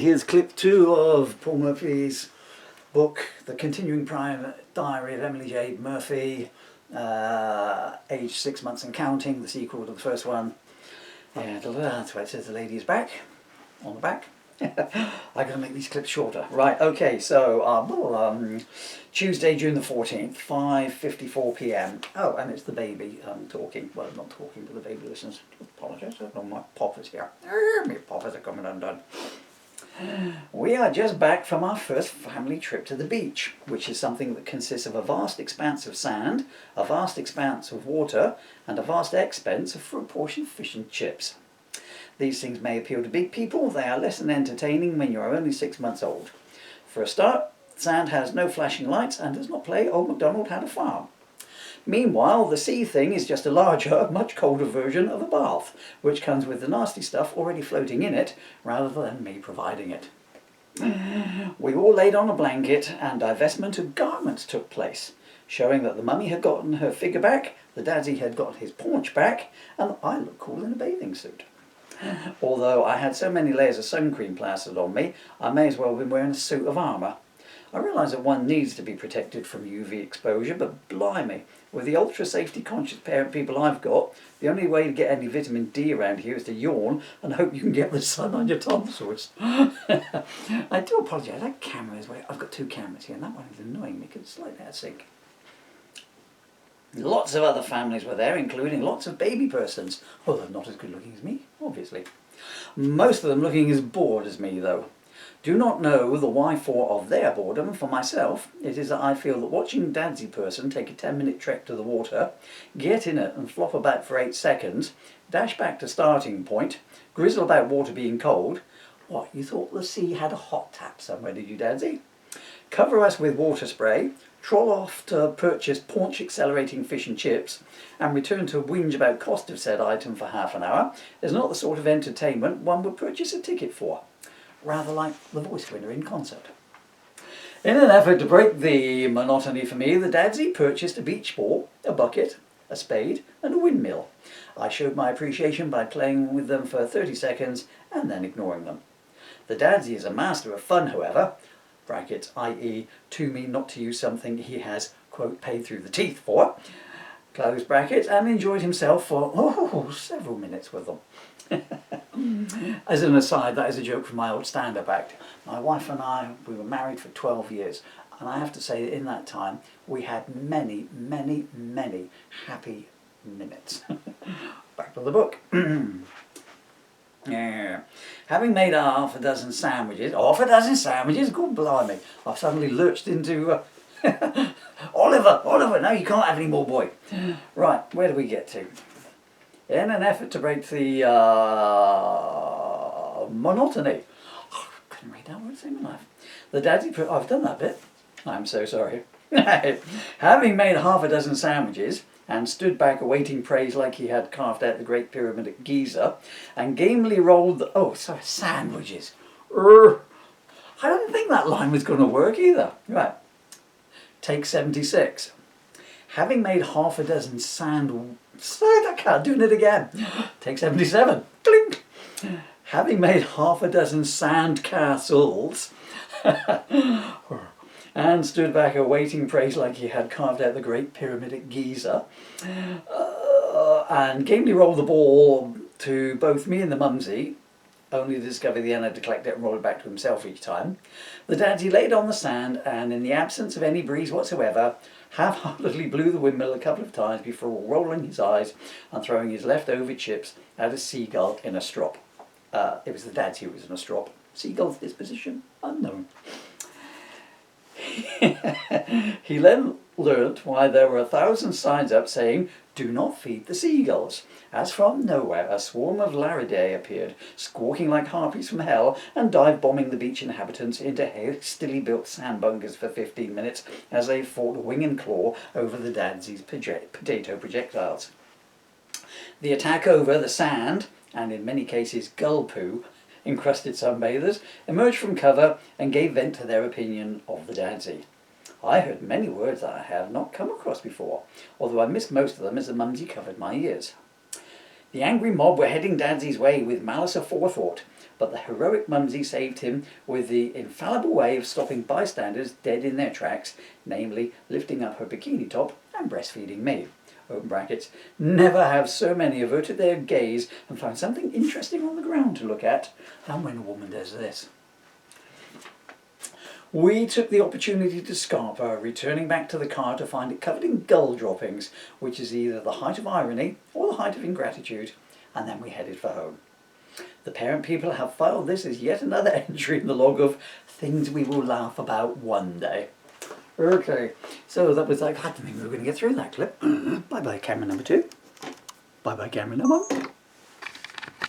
Here's clip 2 of Paul Murphy's book, The Continuing Private Diary of Emily Jade Murphy, age 6 months and counting, the sequel to the first one. And that's where it says the lady is back, on the back. I gotta make these clips shorter. Right, okay, so Tuesday, June the 14th, 5:54 p.m. Oh, and it's the baby talking. Well, not talking, but the baby listens. Apologise, I don't know, my poppers here. My poppers are coming undone. We are just back from our first family trip to the beach, which is something that consists of a vast expanse of sand, a vast expanse of water, and a vast expense for a portion of fish and chips. These things may appeal to big people, they are less than entertaining when you are only 6 months old. For a start, sand has no flashing lights and does not play Old MacDonald Had a Farm. Meanwhile, the sea thing is just a larger, much colder version of a bath, which comes with the nasty stuff already floating in it, rather than me providing it. We all laid on a blanket, and divestment of garments took place, showing that the mummy had gotten her figure back, the daddy had got his paunch back, and I looked cool in a bathing suit. Although I had so many layers of sun cream plastered on me, I may as well have been wearing a suit of armour. I realise that one needs to be protected from UV exposure, but blimey, with the ultra safety conscious parent people I've got, the only way to get any vitamin D around here is to yawn and hope you can get the sun on your tonsils. I do apologise, that camera is where I've got 2 cameras here and that one is annoying me because it's slightly out of sync. Lots of other families were there, including lots of baby persons, although not as good looking as me, obviously. Most of them looking as bored as me though. Do not know the why for of their boredom. For myself, it is that I feel that watching Dadsy person take a 10-minute trek to the water, get in it and flop about for 8 seconds, dash back to starting point, grizzle about water being cold. What, you thought the sea had a hot tap somewhere, did you, Dadsy? Cover us with water spray, troll off to purchase paunch accelerating fish and chips, and return to whinge about cost of said item for half an hour is not the sort of entertainment one would purchase a ticket for. Rather like the voice winner in concert. In an effort to break the monotony for me, the Dadsy purchased a beach ball, a bucket, a spade and a windmill. I showed my appreciation by playing with them for 30 seconds and then ignoring them. The Dadsy is a master of fun, however, brackets, i.e. to me not to use something he has, quote, paid through the teeth for, close brackets, and enjoyed himself for, several minutes with them. As an aside, that is a joke from my old stand-up act. My wife and I, we were married for 12 years, and I have to say that in that time we had many, many, many happy minutes. Back to the book. Yeah. Having made half a dozen sandwiches, good blimey, I've suddenly lurched into Oliver, no you can't have any more, boy. Right, where do we get to? In an effort to break the monotony. Oh, I couldn't read that word in my life. The Dadsy, I've done that bit. I'm so sorry. Having made half a dozen sandwiches and stood back awaiting praise like he had carved out the Great Pyramid at Giza, and gamely rolled the... sandwiches. I don't think that line was going to work either. Right. Take 76. Having made half a dozen I can't do it again. Take 77. Clink. Having made half a dozen sand castles and stood back awaiting praise like he had carved out the Great Pyramid at Giza, and gamely rolled the ball to both me and the Mumsy, only to discover the end had to collect it and roll it back to himself each time. The Dadsy laid on the sand and, in the absence of any breeze whatsoever, half-heartedly blew the windmill a couple of times before rolling his eyes and throwing his leftover chips at a seagull in a strop. It was the Dadsy who was in a strop. Seagull's disposition unknown. He then learnt why there were 1,000 signs up saying, "Do not feed the seagulls." As from nowhere, a swarm of Laridae appeared, squawking like harpies from hell, and dive-bombing the beach inhabitants into hastily built sand bunkers for 15 minutes as they fought wing and claw over the Dadsy's potato projectiles. The attack over the sand, and in many cases gull poo, encrusted sunbathers, emerged from cover and gave vent to their opinion of the Dadsy. I heard many words that I have not come across before, although I missed most of them as the Mumsy covered my ears. The angry mob were heading Dadsy's way with malice aforethought, but the heroic Mumsy saved him with the infallible way of stopping bystanders dead in their tracks, namely lifting up her bikini top and breastfeeding me. Open brackets. Never have so many averted their gaze and found something interesting on the ground to look at than when a woman does this. We took the opportunity to Scarpa, returning back to the car to find it covered in gull droppings, which is either the height of irony or the height of ingratitude, and then we headed for home. The parent people have filed this as yet another entry in the log of things we will laugh about one day. Okay, so that was like, I didn't think we were going to get through that clip. Bye-bye camera number 2. Bye-bye camera number 1.